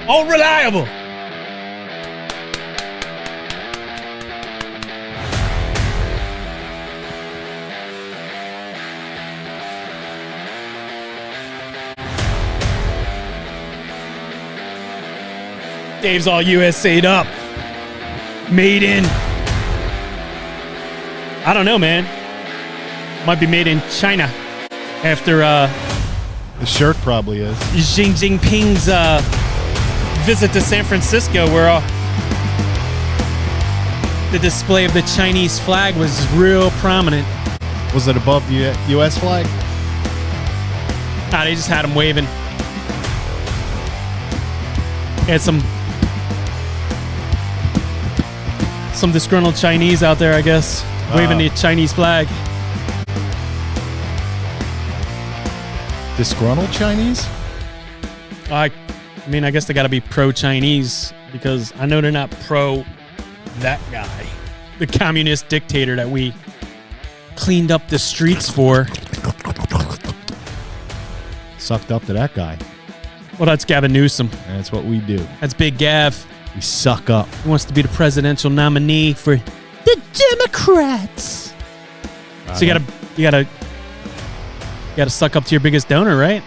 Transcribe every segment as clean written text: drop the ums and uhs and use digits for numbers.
All reliable. Dave's all USA'd up. Made in. I don't know, man. Might be made in China after the shirt probably is. Xi Jinping's visit to San Francisco, where the display of the Chinese flag was real prominent. Was it above the U.S. flag? Nah, they just had him waving. Had some disgruntled Chinese out there, I guess, waving the Chinese flag. Disgruntled Chinese? I mean, I guess they got to be pro-Chinese because I know they're not pro that guy, the communist dictator that we cleaned up the streets for. Sucked up to that guy. Well, that's Gavin Newsom. That's what we do. That's Big Gav. We suck up. He wants to be the presidential nominee for the Democrats. So you gotta suck up to your biggest donor, right?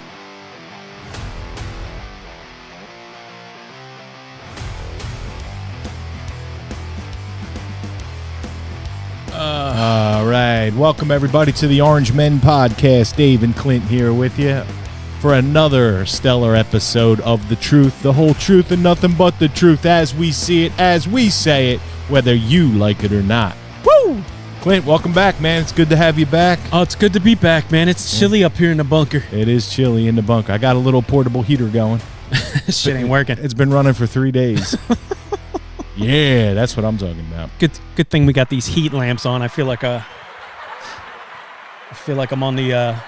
All right. Welcome, everybody, to the Orange Men Podcast. Dave and Clint here with you for another stellar episode of The Truth, the whole truth, and nothing but the truth as we see it, as we say it, whether you like it or not. Woo! Clint, welcome back, man. It's good to have you back. Oh, it's good to be back, man. It's chilly up here in the bunker. It is chilly in the bunker. I got a little portable heater going. Shit ain't working. It's been running for 3 days. Yeah, that's what I'm talking about. Good thing we got these heat lamps on. I feel like I'm on the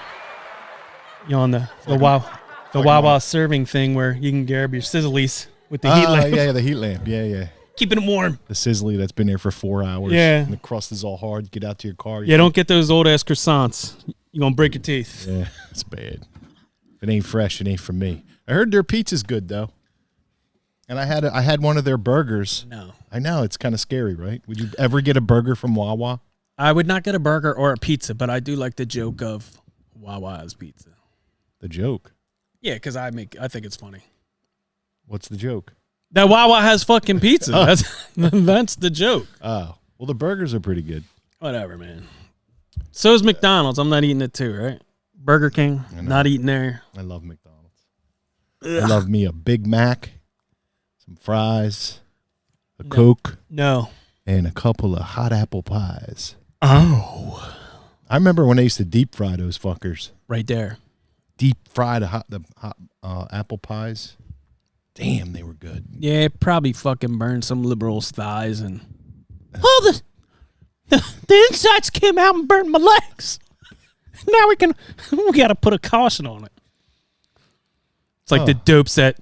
on the Wawa serving thing where you can grab your sizzlies with the heat lamp. Yeah, the heat lamp. Yeah. Keeping it warm. The sizzly that's been there for 4 hours. Yeah. And the crust is all hard. Get out to your car. Yeah, don't get those old ass croissants. You're gonna break your teeth. Yeah, it's bad. If it ain't fresh, it ain't for me. I heard their pizza's good though. And I had one of their burgers. No. I know, it's kind of scary, right? Would you ever get a burger from Wawa? I would not get a burger or a pizza, but I do like the joke of Wawa's pizza. The joke? Yeah, because I think it's funny. What's the joke? That Wawa has fucking pizza. That's the joke. Oh. Well, the burgers are pretty good. Whatever, man. So's McDonald's. I'm not eating it too, right? Burger King, not eating there. I love McDonald's. Ugh. I love me a Big Mac, some fries, a Coke. No. And a couple of hot apple pies. Oh. I remember when they used to deep fry those fuckers. Right there. Deep fry the hot apple pies. Damn, they were good. Yeah, it probably fucking burned some liberal's thighs and the insides came out and burned my legs. Now we got to put a caution on it. It's like the dopes that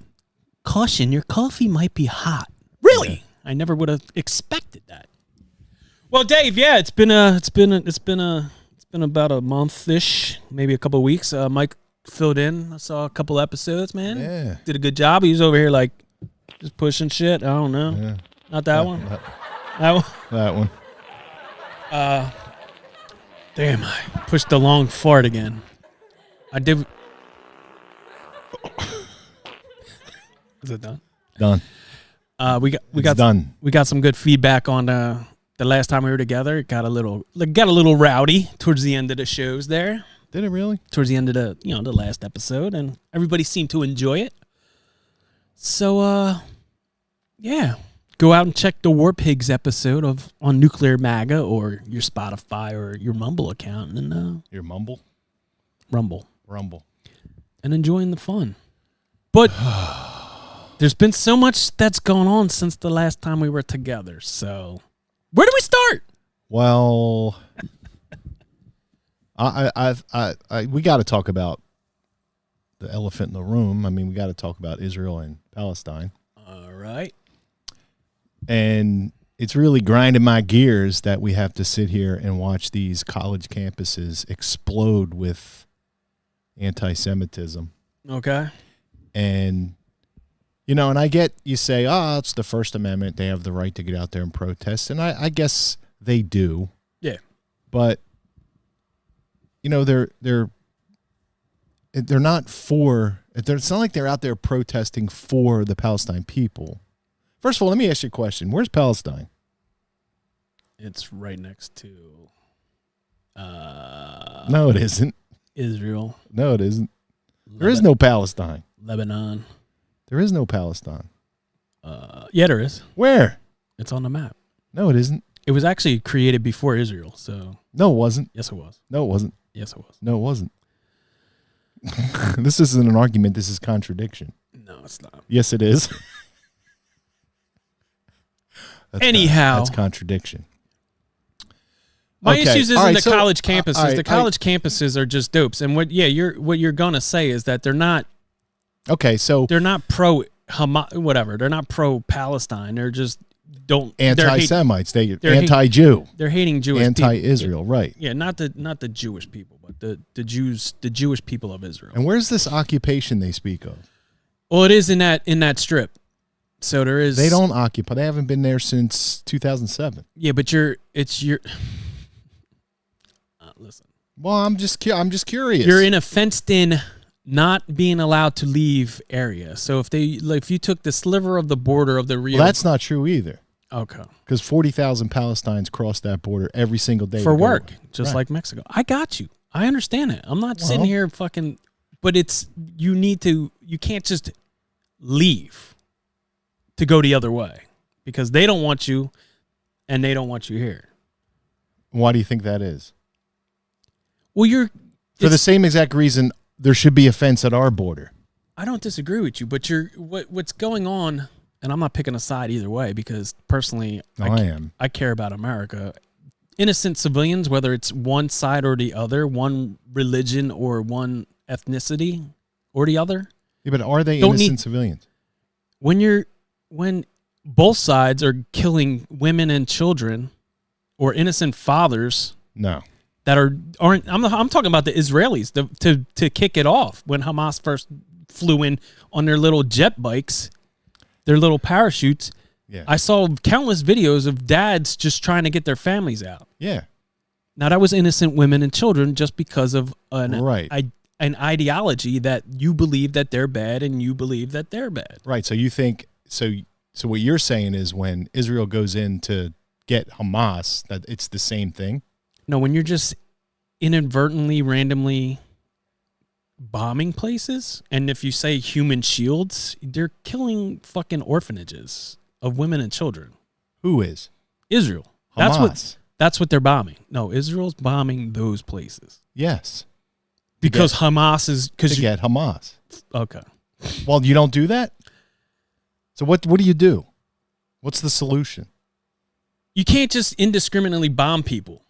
caution, your coffee might be hot. Really? Yeah. I never would have expected that. Well, Dave, yeah, it's been about a month-ish, maybe a couple of weeks. Mike filled in. I saw a couple episodes, man. Yeah. Did a good job. He was over here like just pushing shit. I don't know. Yeah. Not that one. That one. That one. Damn, I pushed the long fart again. I did. Is it done? Done. We got some good feedback on the last time we were together. It got a little rowdy towards the end of the shows there. Did it really? Towards the end of the last episode, and everybody seemed to enjoy it. So yeah. Go out and check the War Pigs episode on Nuclear MAGA or your Spotify or your Mumble account and your Mumble? Rumble. And enjoying the fun. But there's been so much that's gone on since the last time we were together. So where do we start? Well, we got to talk about the elephant in the room. I mean, we got to talk about Israel and Palestine. All right. And it's really grinding my gears that we have to sit here and watch these college campuses explode with anti-Semitism. Okay. And You know, and I get you say, oh, it's the First Amendment. They have the right to get out there and protest. And I guess they do. Yeah. But, you know, they're not for – it's not like they're out there protesting for the Palestine people. First of all, let me ask you a question. Where's Palestine? It's right next to No, it isn't. Israel. No, it isn't. There is no Palestine. Lebanon. There is no Palestine. Yeah, there is. Where? It's on the map. No, it isn't. It was actually created before Israel, so. No, it wasn't. Yes, it was. No, it wasn't. Yes, it was. No, it wasn't. This isn't an argument. This is contradiction. No, it's not. Yes, it is. Anyhow. That's contradiction. My Okay. issues isn't All right, the so, college campuses. all right, The college campuses are just dopes. And what you're gonna say is that they're not pro Hamas, whatever. They're not pro Palestine. They're just Anti-Semites. They're they're anti-Jew. They're hating Jewish anti-Israel, people. right. Yeah, not the Jewish people, but the Jewish people of Israel. And where's this occupation they speak of? Well, it is in that strip. So there is. They don't occupy. They haven't been there since 2007. Yeah, but listen. Well, I'm just curious. You're in a fenced-in, not being allowed to leave area. So if you took the sliver of the border of the Rio, well, that's not true either. Okay. Because 40,000 Palestinians cross that border every single day for work, just right. like Mexico. I got you. I understand it. I'm not sitting here fucking. But you can't just leave to go the other way because they don't want you, and they don't want you here. Why do you think that is? Well, for the same exact reason there should be a fence at our border. I don't disagree with you, but what's going on, and I'm not picking a side either way because personally, I care about America. Innocent civilians, whether it's one side or the other, one religion or one ethnicity or the other. Yeah, but are they innocent civilians? When both sides are killing women and children or innocent fathers. No. That aren't. I'm talking about the Israelis to kick it off when Hamas first flew in on their little jet bikes, their little parachutes. Yeah. I saw countless videos of dads just trying to get their families out. Yeah. Now that was innocent women and children just because of an ideology that you believe that they're bad and you believe that they're bad. Right. So you think so what you're saying is when Israel goes in to get Hamas that it's the same thing? No, when you're just inadvertently, randomly bombing places, and if you say human shields, they're killing fucking orphanages of women and children. Who is? Israel. Hamas. That's what they're bombing. No, Israel's bombing those places. Yes. Because Hamas is... To get Hamas. Okay. Well, you don't do that? So what do you do? What's the solution? You can't just indiscriminately bomb people.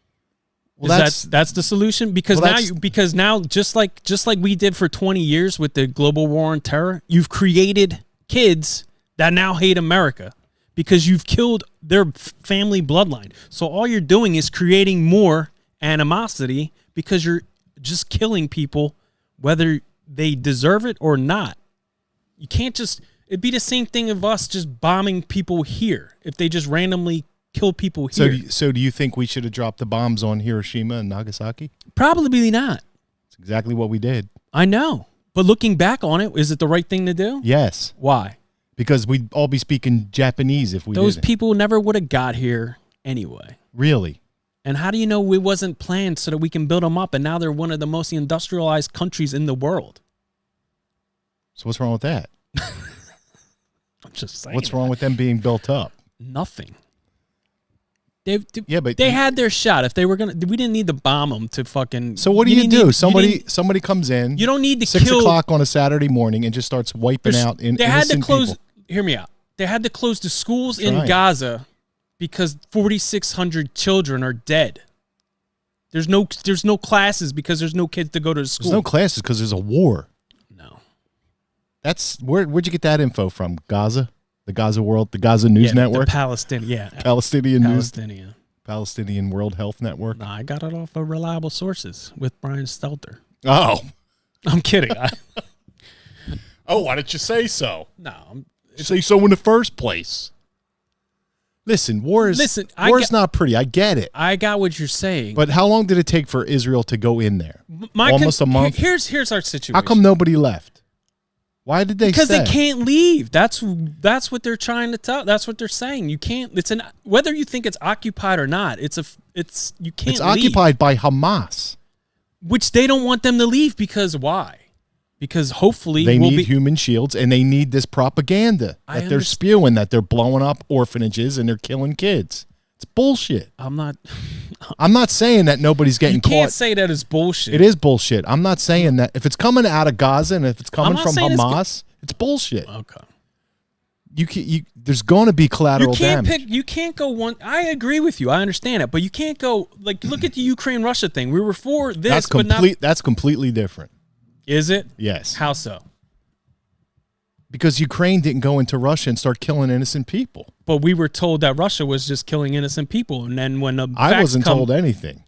Well, that's the solution because now just like we did for 20 years with the global war on terror, you've created kids that now hate America because you've killed their family bloodline. So all you're doing is creating more animosity because you're just killing people whether they deserve it or not. You can't just it'd be the same thing of us just bombing people here if they just randomly kill people here. So do you think we should have dropped the bombs on Hiroshima and Nagasaki? Probably not. It's exactly what we did. I know. But looking back on it, is it the right thing to do? Yes. Why? Because we'd all be speaking Japanese if we did. Those people never would have got here anyway. Really? And how do you know it wasn't planned so that we can build them up and now they're one of the most industrialized countries in the world? So what's wrong with that? I'm just saying. What's wrong with them being built up? Nothing. But they had their shot. If they were we didn't need to bomb them to fucking. So what do you do? Somebody comes in. You don't need to 6 o'clock on a Saturday morning and just starts wiping out innocent They had to close. people. Hear me out. They had to close the schools in Gaza because 4,600 children are dead. There's no classes because there's no kids to go to school. There's no classes because there's a war. No. That's where'd you get that info from? Gaza? The Gaza World, the Gaza News Network? The Palestinian Palestinian World Health Network? No, I got it off of reliable sources with Brian Stelter. Oh. I'm kidding. Oh, why didn't you say so? No, say so in the first place. Listen, war's not pretty. I get it. I got what you're saying. But how long did it take for Israel to go in there? Almost a month. Here's our situation. How come nobody left? Why did they Because stay? they can't leave. That's what they're trying to tell. That's what they're saying. You can't. Whether you think it's occupied or not. You can't. It's leave. occupied by Hamas, which they don't want them to leave because why? Because hopefully they need human shields and they need this propaganda that they're spewing, that they're blowing up orphanages and they're killing kids. It's bullshit. I'm not saying that nobody's getting caught. You can't say that it's bullshit. It is bullshit. I'm not saying that. If it's coming out of Gaza and if it's coming from Hamas, it's bullshit. Okay. There's going to be collateral damage. You can't go one. I agree with you. I understand it, but you can't go like look at the Ukraine-Russia thing. We were for this, That's completely different. Is it? Yes. How so? Because Ukraine didn't go into Russia and start killing innocent people. But we were told that Russia was just killing innocent people, and then when I wasn't told anything.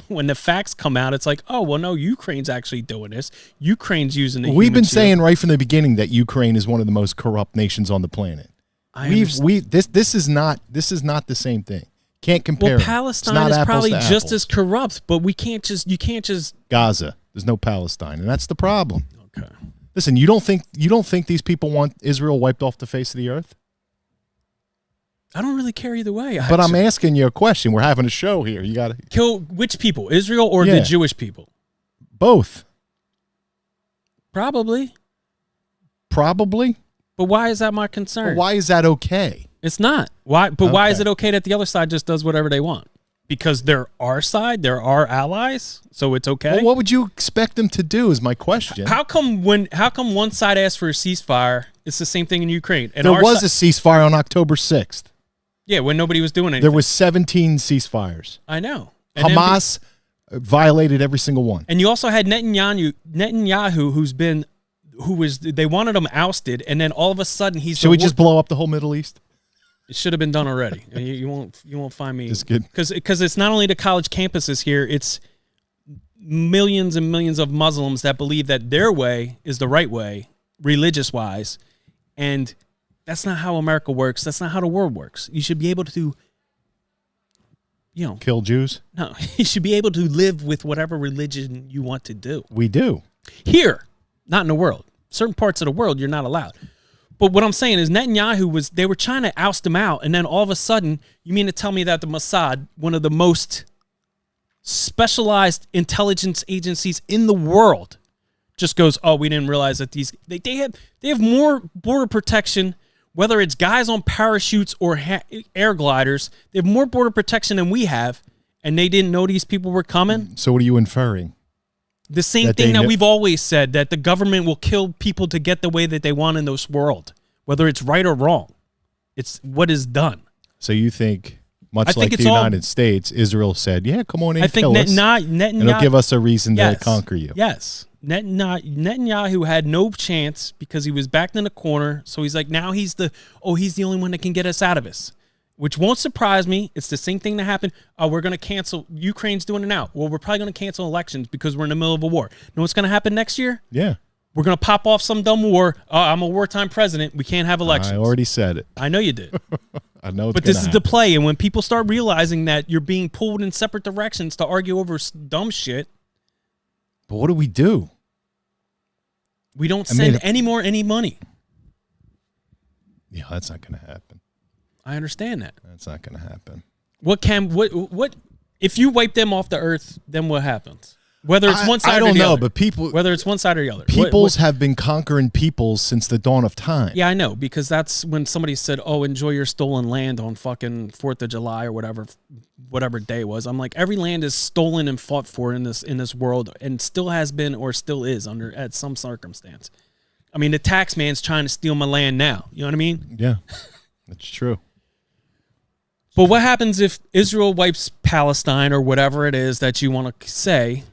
When the facts come out, it's like, oh well, no, Ukraine's actually doing this. Ukraine's using it. We've been saying right from the beginning that Ukraine is one of the most corrupt nations on the planet. This is not the same thing. Can't compare. Well, Palestine is probably just as corrupt, but you can't just Gaza. There's no Palestine, and that's the problem. Okay. Listen, you don't think these people want Israel wiped off the face of the earth? I don't really care either way. But I'm asking you a question. We're having a show here. You got to kill which people, Israel or the Jewish people? Both. Probably. But why is that my concern? But why is that okay? It's not. Why? But why is it okay that the other side just does whatever they want? Because they're our side, they're our allies, so it's okay. Well, what would you expect them to do? Is my question. How come one side asked for a ceasefire? It's the same thing in Ukraine. And there was a ceasefire on October 6th. Yeah, when nobody was doing anything. There was 17 ceasefires. I know. And Hamas violated every single one. And you also had Netanyahu, they wanted him ousted, and then all of a sudden Should we just blow up the whole Middle East? It should have been done already. You won't find me. Just good. Because it's not only the college campuses here, it's millions and millions of Muslims that believe that their way is the right way, religious wise, and that's not how America works. That's not how the world works. You should be able to, kill Jews. No, you should be able to live with whatever religion you want to do. We do here, not in the world. Certain parts of the world you're not allowed. But what I'm saying is Netanyahu they were trying to oust him out, and then all of a sudden, you mean to tell me that the Mossad, one of the most specialized intelligence agencies in the world, just goes, oh, we didn't realize that they have more border protection, whether it's guys on parachutes or air gliders, they have more border protection than we have, and they didn't know these people were coming? So what are you inferring? The same thing that we've always said, that the government will kill people to get the way that they want in this world, whether it's right or wrong. It's what is done. So you think, much like the United States, Israel said, yeah, come on in, kill us, and it'll give us a reason to conquer you. Yes. Netanyahu had no chance because he was backed in a corner, so he's like, now he's the only one that can get us out of this. Which won't surprise me. It's the same thing that happened. Oh, we're going to cancel. Ukraine's doing it now. Well, we're probably going to cancel elections because we're in the middle of a war. Know what's going to happen next year? Yeah. We're going to pop off some dumb war. I'm a wartime president. We can't have elections. I already said it. I know you did. I know it's But this is the play. And when people start realizing that you're being pulled in separate directions to argue over dumb shit. But what do? We don't send any money. Yeah, that's not going to happen. I understand that. That's not going to happen. What if you wipe them off the earth, then what happens? Whether it's one side or the other. I don't know, but people, whether it's one side or the other. Peoples have been conquering peoples since the dawn of time. Yeah, I know, because that's when somebody said, "Oh, enjoy your stolen land on fucking 4th of July or whatever day it was." I'm like, every land is stolen and fought for in this world, and still has been or still is at some circumstance. I mean, the tax man's trying to steal my land now. You know what I mean? Yeah, that's true. But what happens if Israel wipes Palestine or whatever it is that you want to say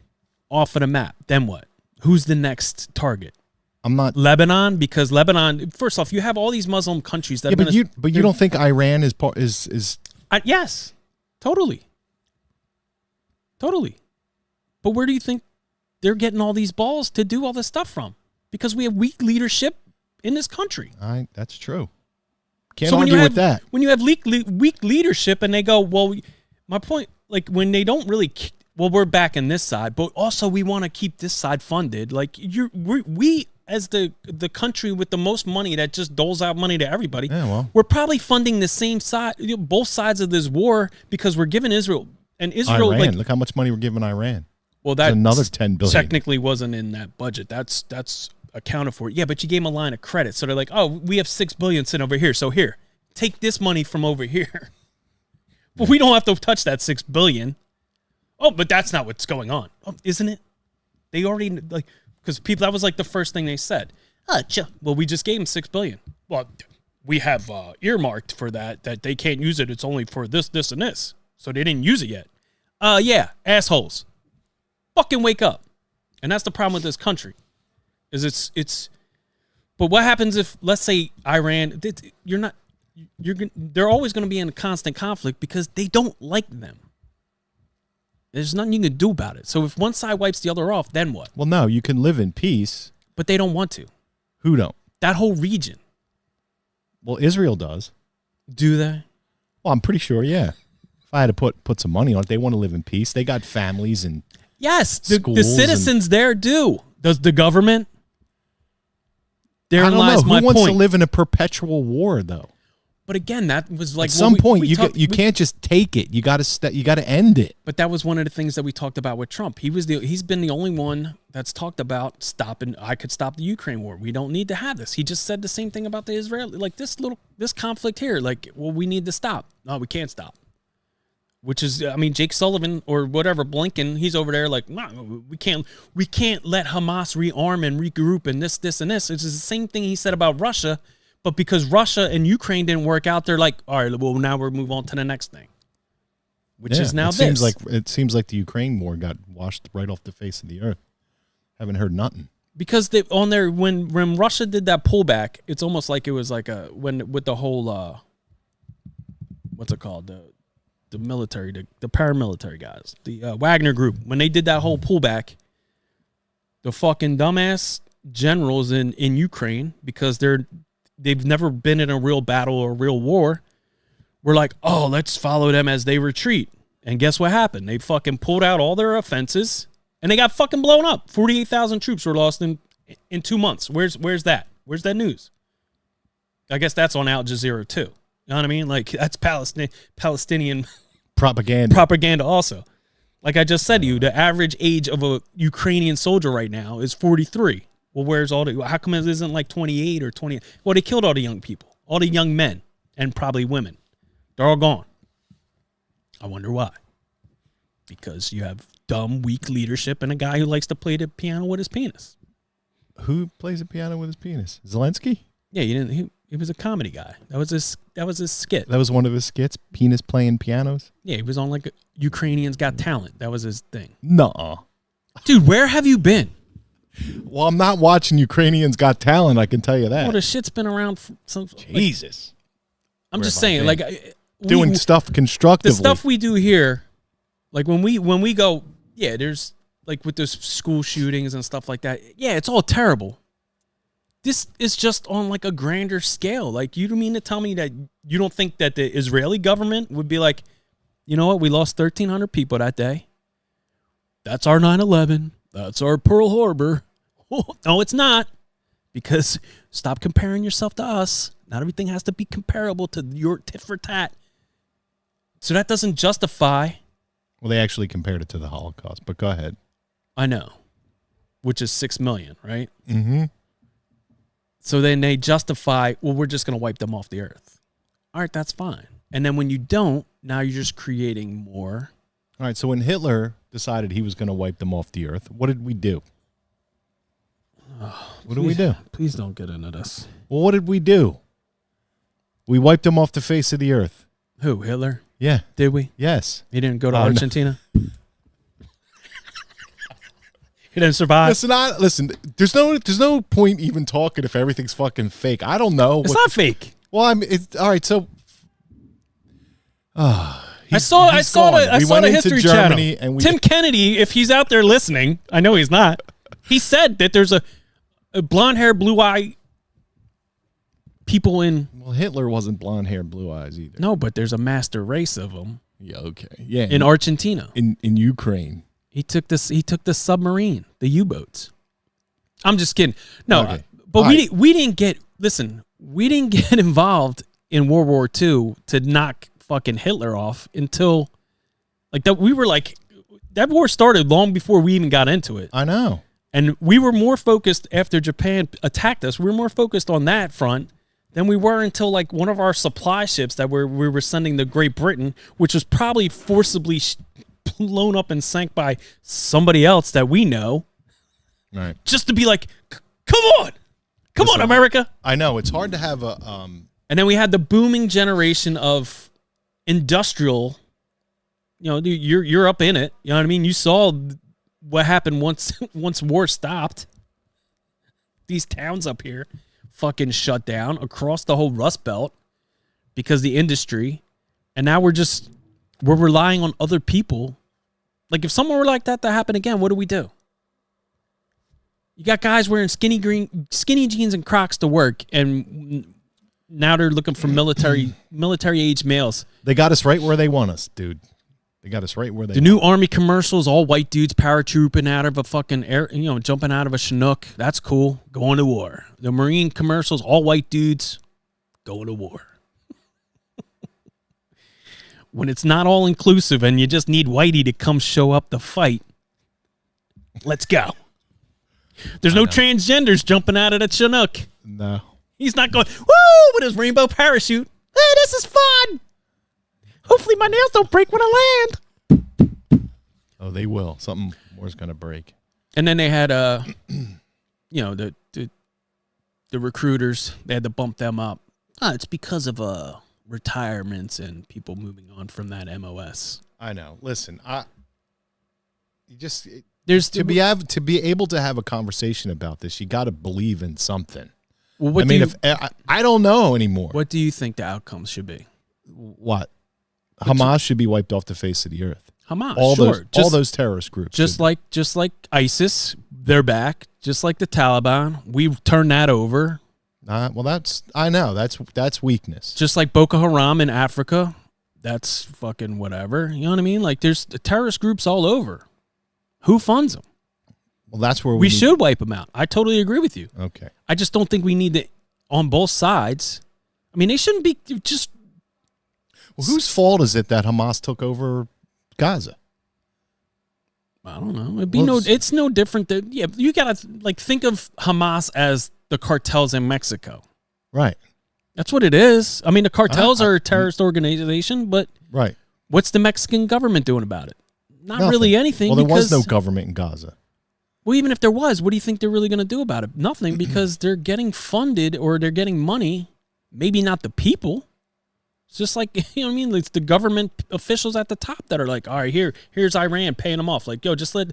off of the map? Then what? Who's the next target? I'm not Lebanon, because Lebanon. First off, you have all these Muslim countries that. Yeah, but you don't think Iran is part is? Yes, totally. But where do you think they're getting all these balls to do all this stuff from? Because we have weak leadership in this country. That's true. Can't argue with that. When you have weak leadership and they go, well, my point, like when they don't really, well, we're back in this side, but also we want to keep this side funded. Like we as the country with the most money that just doles out money to everybody, we're probably funding the same side, both sides of this war because we're giving Israel and Israel. Iran, look how much money we're giving Iran. Well, that's another $10 billion. Technically wasn't in that budget. That's accounted for. Yeah, but you gave them a line of credit. So they're like, oh, we have $6 billion sitting over here. So here, take this money from over here. But we don't have to touch that $6 billion. Oh, but that's not what's going on. Oh, isn't it? They already, like, because people, that was like the first thing they said. Well, we just gave them $6 billion. Well, we have earmarked for that they can't use it. It's only for this, this, and this. So they didn't use it yet. Yeah, assholes. Fucking wake up. And that's the problem with this country. But what happens if, let's say, Iran, they're always going to be in a constant conflict because they don't like them. There's nothing you can do about it. So if one side wipes the other off, then what? Well, no, you can live in peace. But they don't want to. Who don't? That whole region. Well, Israel does. Do they? Well, I'm pretty sure, yeah. If I had to put some money on it, they want to live in peace. They got families and yes, the citizens there do. Does the government? Therein lies my point. Who wants to live in a perpetual war, though? But again, that was like at some point you can't just take it. You got to end it. But that was one of the things that we talked about with Trump. He's been the only one that's talked about stopping. I could stop the Ukraine war. We don't need to have this. He just said the same thing about the Israeli, like this conflict here. Like, well, we need to stop. No, we can't stop. Which is, I mean, Jake Sullivan or whatever, Blinken, he's over there like, no, we can't let Hamas rearm and regroup and this, and this. It's the same thing he said about Russia, but because Russia and Ukraine didn't work out, they're like, all right, well, now we'll move on to the next thing, which is now this. It seems like the Ukraine war got washed right off the face of the earth. Haven't heard nothing. Because when Russia did that pullback, it's almost like it was like with the whole, what's it called? The military, the paramilitary guys, the Wagner group, when they did that whole pullback, the fucking dumbass generals in Ukraine, because they've never been in a real battle or a real war, were like, oh, let's follow them as they retreat. And guess what happened? They fucking pulled out all their offenses and they got fucking blown up. 48,000 troops were lost in 2 months. Where's that? Where's that news? I guess that's on Al Jazeera too. You know what I mean? Like, that's Palestinian propaganda also. Like I just said to you, the average age of a Ukrainian soldier right now is 43. Well, how come it isn't like 28 or 20? Well, they killed all the young people, all the young men, and probably women. They're all gone. I wonder why. Because you have dumb, weak leadership and a guy who likes to play the piano with his penis. Who plays the piano with his penis? Zelensky? Yeah, he was a comedy guy. That was his skit. That was one of his skits, penis playing pianos? Yeah, he was on like Ukrainians Got Talent. That was his thing. Nuh-uh. Dude, where have you been? Well, I'm not watching Ukrainians Got Talent, I can tell you that. Well, the shit's been around for some... Jesus. I'm just saying, like... Doing stuff constructively. The stuff we do here, like when we go, yeah, there's like with those school shootings and stuff like that. Yeah, it's all terrible. This is just on like a grander scale. Like, you don't mean to tell me that you don't think that the Israeli government would be like, you know what, we lost 1,300 people that day. That's our 9/11. That's our Pearl Harbor. No, it's not. Because stop comparing yourself to us. Not everything has to be comparable to your tit for tat. So that doesn't justify. Well, they actually compared it to the Holocaust, but go ahead. I know. Which is 6 million, right? Mm-hmm. So then they justify, well, we're just going to wipe them off the earth. All right, that's fine. And then when you don't, now you're just creating more. All right, so when Hitler decided he was going to wipe them off the earth, what did we do? What did we do? Please don't get into this. Well, what did we do? We wiped them off the face of the earth. Who, Hitler? Yeah. Did we? Yes. He didn't go to Argentina? No. He didn't survive? Listen, there's no point even talking if everything's fucking fake. I don't know. It's not fake. Well, all right, so... I saw the History Channel. And Tim Kennedy, if he's out there listening, I know he's not. He said that there's a blonde hair, blue eye people in. Well, Hitler wasn't blonde hair and blue eyes either. No, but there's a master race of them. Yeah, okay. Yeah. In Argentina. In Ukraine. He took the submarine, the U-boats. I'm just kidding. No, Okay. but we didn't get involved in World War II to knock fucking Hitler off until like that. We were like, that war started long before we even got into it. I know. And we were more focused after Japan attacked us. We were more focused on that front than we were until like one of our supply ships that we were sending to Great Britain, which was probably forcibly blown up and sank by somebody else that we know. Right. Just to be like, come on, America. I know. It's hard to have a... And then we had the booming generation of industrial, you're up in it. You know what I mean? You saw what happened once war stopped. These towns up here fucking shut down across the whole Rust Belt because the industry. And now we're relying on other people. Like if someone were like that happen again, what do we do? You got guys wearing skinny jeans and Crocs to work, and now they're looking for military age males. They got us right where they want us, dude. They got us right where they want us. The new Army commercials, all white dudes paratrooping out of a fucking air, jumping out of a Chinook. That's cool. Going to war. The Marine commercials, all white dudes going to war. When it's not all inclusive and you just need Whitey to come show up to fight, let's go. There's no transgenders jumping out of the Chinook. No. He's not going, woo, with his rainbow parachute. Hey, this is fun. Hopefully my nails don't break when I land. Oh, they will. Something more's going to break. And then they had, the recruiters. They had to bump them up. It's because of retirements and people moving on from that MOS. I know. Listen, to be able to have a conversation about this, you got to believe in something. Well, I don't know anymore. What do you think the outcomes should be? What? Hamas should be wiped off the face of the earth. Hamas, all those terrorist groups. Just like ISIS, they're back. Just like the Taliban, we turned that over. I know that's weakness. Just like Boko Haram in Africa, that's fucking whatever. You know what I mean? Like there's terrorist groups all over. Who funds them? Well, that's where we should wipe them out. I totally agree with you. Okay. I just don't think we need to on both sides. I mean, they shouldn't be just. Well, whose fault is it that Hamas took over Gaza? I don't know. It's no different than you gotta think of Hamas as the cartels in Mexico. Right. That's what it is. I mean, the cartels are a terrorist organization, but right. What's the Mexican government doing about it? Nothing. Really anything. Well, there was no government in Gaza. Well, even if there was, what do you think they're really going to do about it? Nothing, because they're getting funded or they're getting money. Maybe not the people. It's just like, you know what I mean? It's the government officials at the top that are like, all right, here's Iran paying them off. Like, yo, just let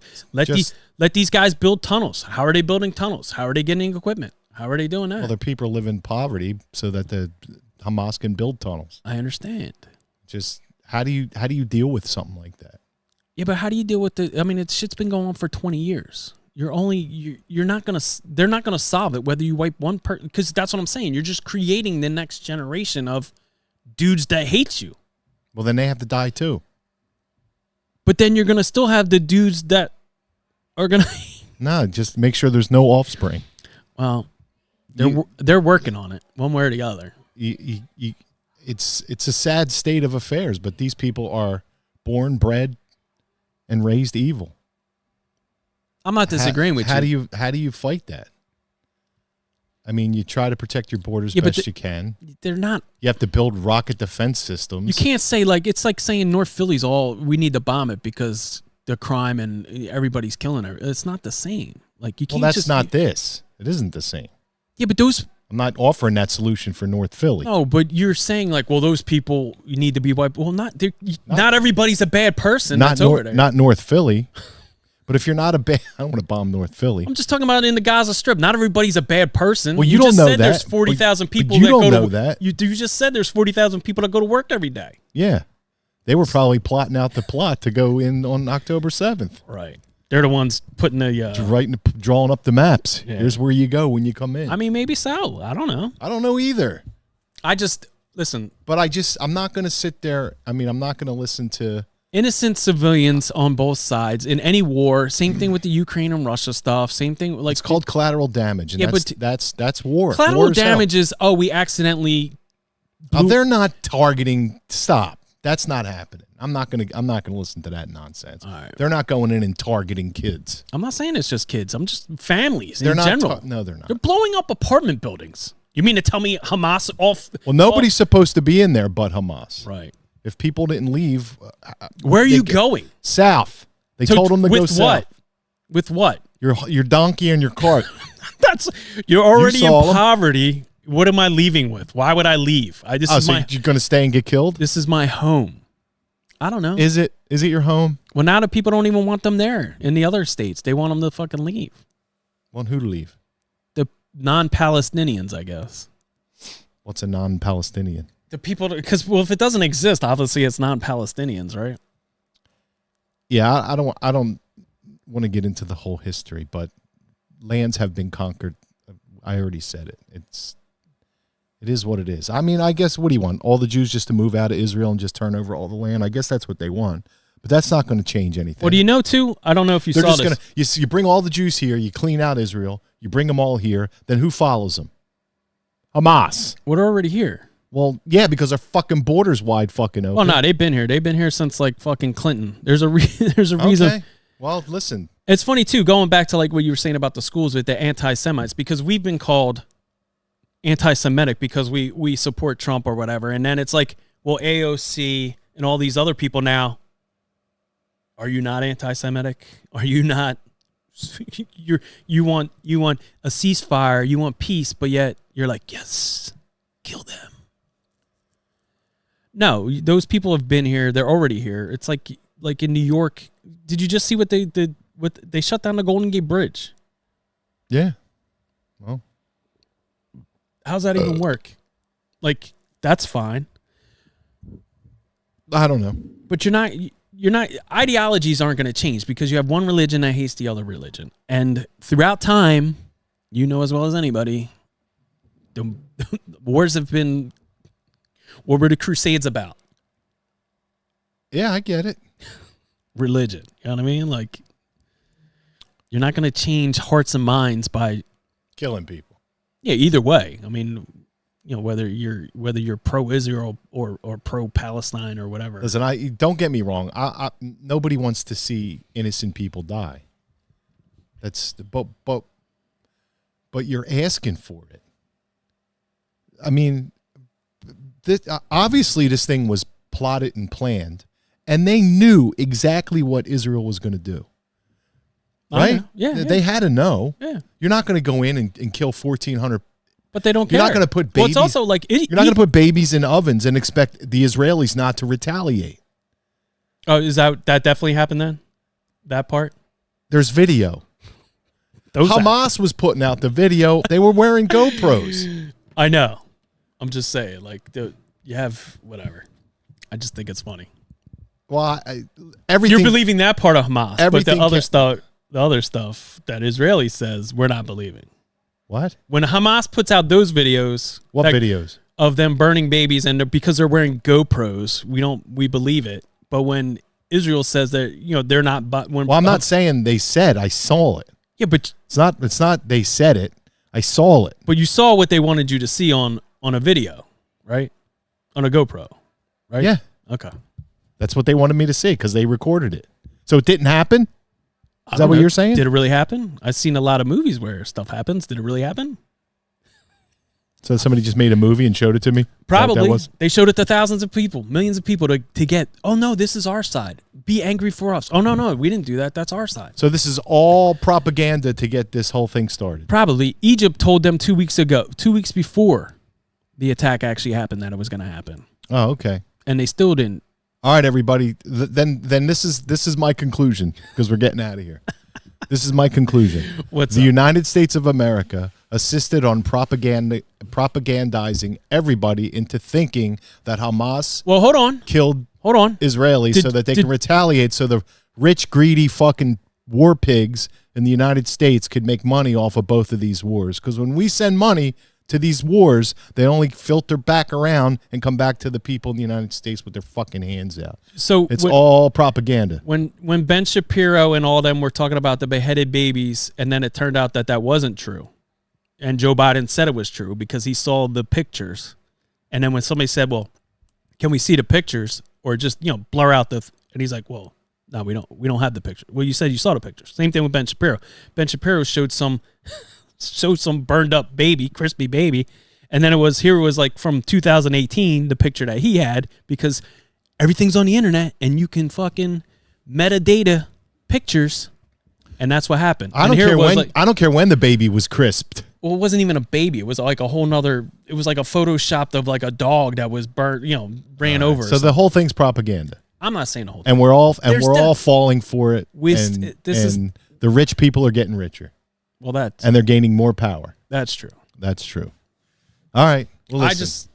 these guys build tunnels. How are they building tunnels? How are they getting equipment? How are they doing that? Well, the people live in poverty so that the Hamas can build tunnels. I understand. Just how do you deal with something like that? Yeah, but how do you deal with shit's been going on for 20 years. They're not going to solve it whether you wipe one person, because that's what I'm saying. You're just creating the next generation of dudes that hate you. Well, then they have to die too. But then you're going to still have the dudes that are going to No, just make sure there's no offspring. Well, they're working on it one way or the other. It's a sad state of affairs, but these people are born, bred, and raised evil. I'm not disagreeing with you. How do you fight that? I mean, you try to protect your borders best you can. They're not. You have to build rocket defense systems. You can't say it's like saying North Philly's we need to bomb it because the crime and everybody's killing her. It's not the same. Like you can't. Well, that's not this. It isn't the same. Yeah, but those. I'm not offering that solution for North Philly. No, but you're saying those people need to be wiped. Well, not everybody's a bad person. That's over there. Not North Philly. But if you're not I don't want to bomb North Philly. I'm just talking about in the Gaza Strip. Not everybody's a bad person. Well, you don't know that. There's 40,000 people you that don't go know to that. You just said there's 40,000 people that go to work every day. Yeah. They were probably plotting out the plot to go in on October 7th. Right. They're the ones putting drawing up the maps. Yeah. Here's where you go when you come in. I mean, maybe so. I don't know. I don't know either. Listen. But I'm not going to sit there. I mean, I'm not going to listen to innocent civilians on both sides in any war. Same thing with the Ukraine and Russia stuff. Same thing. Like it's called collateral damage, and that's war. Collateral damage is we accidentally. They're not targeting. Stop. That's not happening. I'm not gonna listen to that nonsense. All right. They're not going in and targeting kids. I'm not saying it's just kids. I'm just families they're in not general. No, they're not. They're blowing up apartment buildings. You mean to tell me Hamas off? Well, nobody's supposed to be in there but Hamas. Right. If people didn't leave, where are you going? South. They told them to go south. With what? Your donkey and your cart. You're already in poverty. What am I leaving with? Why would I leave? You're going to stay and get killed? This is my home. I don't know. Is it your home? Well, now the people don't even want them there in the other states. They want them to fucking leave. Want who to leave? The non-Palestinians, I guess. What's a non-Palestinian? The people, because if it doesn't exist, obviously it's non-Palestinians, right? Yeah, I don't want to get into the whole history, but lands have been conquered. I already said it. It is what it is. I mean, I guess, what do you want? All the Jews just to move out of Israel and just turn over all the land? I guess that's what they want. But that's not going to change anything. Well, do you know, too? I don't know if you saw this. You bring all the Jews here, you clean out Israel, you bring them all here, then who follows them? Hamas. We're already here. Well, yeah, because our fucking border's wide fucking open. Well, no, they've been here. They've been here since, like, fucking Clinton. There's a reason. Okay. Well, listen. It's funny, too, going back to, like, what you were saying about the schools with the anti-Semites, because we've been called anti-Semitic because we support Trump or whatever, and then it's like, well, AOC and all these other people now, are you not anti-Semitic? Are you not? You want a ceasefire, you want peace, but yet you're like, yes, kill them. No, those people have been here. They're already here. It's like in New York. Did you just see what they did? They shut down the Golden Gate Bridge. Yeah. Well, how's that even work? Like, that's fine. I don't know. But you're not ideologies aren't going to change because you have one religion that hates the other religion. And throughout time, you know as well as anybody, the wars have been, what were the Crusades about? Yeah, I get it. Religion. You know what I mean? Like, you're not going to change hearts and minds by killing people. Yeah, either way. I mean, you know, whether you're pro-Israel or pro-Palestine or whatever. Listen, don't get me wrong. Nobody wants to see innocent people die. But you're asking for it. I mean, obviously this thing was plotted and planned, and they knew exactly what Israel was going to do. Right? Yeah. They had to know. Yeah. You're not going to go in and kill 1,400. But they don't care. You're not going to put babies. Well, it's also like you're not going to put babies in ovens and expect the Israelis not to retaliate. Oh, is that definitely happened then? That part? There's video. Hamas was putting out the video. They were wearing GoPros. I know. I'm just saying, like, you have whatever. I just think it's funny. Well, everything. You're believing that part of Hamas, but the other stuff that Israeli says, we're not believing. What? When Hamas puts out those videos, what videos of them burning babies, and because they're wearing GoPros, we believe it. But when Israel says that, you know, they're not. But when I'm not saying they said. I saw it. Yeah, but it's not. They said it. I saw it. But you saw what they wanted you to see on a video, right? On a GoPro, right? Yeah. Okay. That's what they wanted me to see because they recorded it. So it didn't happen? Is that what you're saying? Did it really happen? I've seen a lot of movies where stuff happens. Did it really happen? So somebody just made a movie and showed it to me? Probably. They showed it to thousands of people, millions of people to get, oh, no, this is our side. Be angry for us. Oh, no, we didn't do that. That's our side. So this is all propaganda to get this whole thing started? Probably. Egypt told them 2 weeks ago, 2 weeks before the attack actually happened, that it was going to happen. Oh, okay. And they still didn't. All right, everybody. Then this is my conclusion because we're getting out of here. This is my conclusion. The United States of America assisted on propagandizing everybody into thinking that Hamas killed Israelis so that they can retaliate, so the rich, greedy fucking war pigs in the United States could make money off of both of these wars. Because when we send money to these wars, they only filter back around and come back to the people in the United States with their fucking hands out. So it's all propaganda. When Ben Shapiro and all them were talking about the beheaded babies, and then it turned out that that wasn't true, and Joe Biden said it was true because he saw the pictures, and then when somebody said, "Well, can we see the pictures or just blur out the?" And he's like, "Well, no, we don't have the picture." Well, you said you saw the pictures. Same thing with Ben Shapiro. Ben Shapiro showed some burned up baby, crispy baby, and then it was like from 2018 the picture that he had, because everything's on the internet and you can fucking metadata pictures, and that's what happened. I don't care when the baby was crisped. Well, it wasn't even a baby. It was like a whole nother. It was like a photoshopped of like a dog that was burnt, ran over. So the whole thing's propaganda. I'm not saying the whole thing. And we're all falling for it. And the rich people are getting richer. Well, and they're gaining more power. That's true. That's true. All right. Well,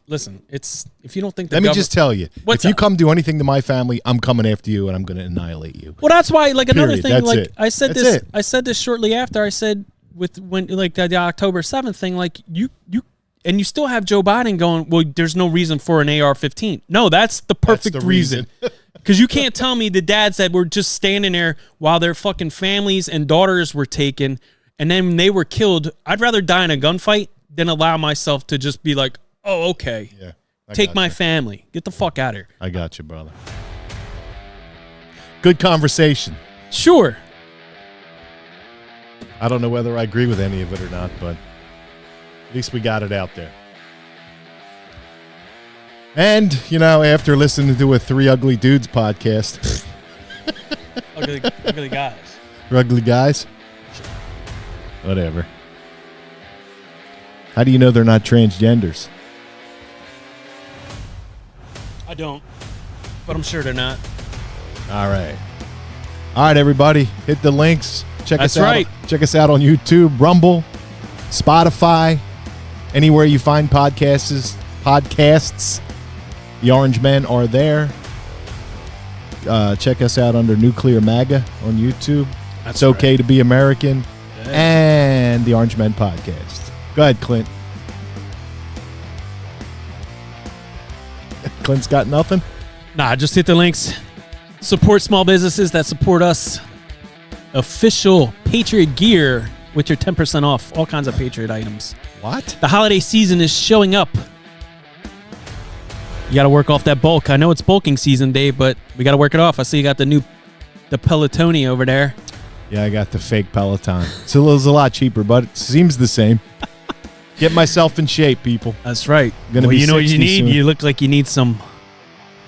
listen. It's if you don't think. Let me just tell you. If you come do anything to my family, I'm coming after you and I'm going to annihilate you. Well, that's why. Like another thing. That's like it. I said this. I said this shortly after. I said when the October 7th thing. Like you still have Joe Biden going, well, there's no reason for an AR-15. No, that's the perfect reason. Because you can't tell me the dads that were just standing there while their fucking families and daughters were taken, and then when they were killed, I'd rather die in a gunfight than allow myself to just be like, oh, okay, yeah, take my family. Get the fuck out of here. I got you, brother. Good conversation. Sure. I don't know whether I agree with any of it or not, but at least we got it out there. And, after listening to a Three Ugly Dudes podcast. ugly guys. Ugly guys? Sure. Whatever. How do you know they're not transgenders? I don't. But I'm sure they're not. All right. All right, everybody. Hit the links. Check us out. Right. Check us out on YouTube, Rumble, Spotify, anywhere you find podcasts. The Orange Men are there. Check us out under Nuclear MAGA on YouTube. It's okay to be American. Yeah. And the Orange Men podcast. Go ahead, Clint. Clint's got nothing? Nah, just hit the links. Support small businesses that support us. Official Patriot gear with your 10% off. All kinds of Patriot items. What? The holiday season is showing up. You got to work off that bulk. I know it's bulking season, Dave, but we got to work it off. I see you got the Pelotoni over there. Yeah, I got the fake Peloton. It's a lot cheaper, but it seems the same. Get myself in shape, people. That's right. Well, you know what you need? Soon. You look like you need some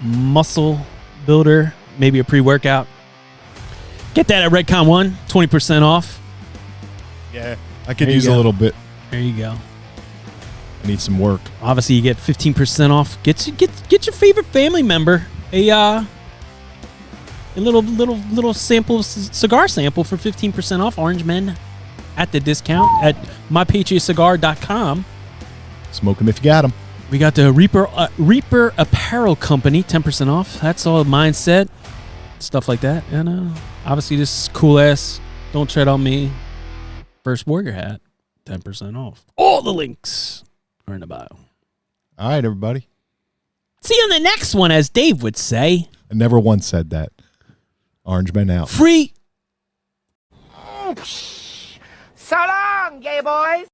muscle builder, maybe a pre-workout. Get that at Redcon 1, 20% off. Yeah, I could use a little bit. There you go. I need some work. Obviously, you get 15% off. Get your favorite family member a little sample, cigar sample for 15% off. Orange Men at the discount at mypatriotcigar.com. Smoke them if you got them. We got the Reaper Apparel Company, 10% off. That's all mindset, stuff like that. And obviously, this cool ass Don't Tread on Me First Warrior hat, 10% off. All the links are in the bio. All right, everybody. See you on the next one, as Dave would say. I never once said that. Orange Men out. Free. So long, gay boys.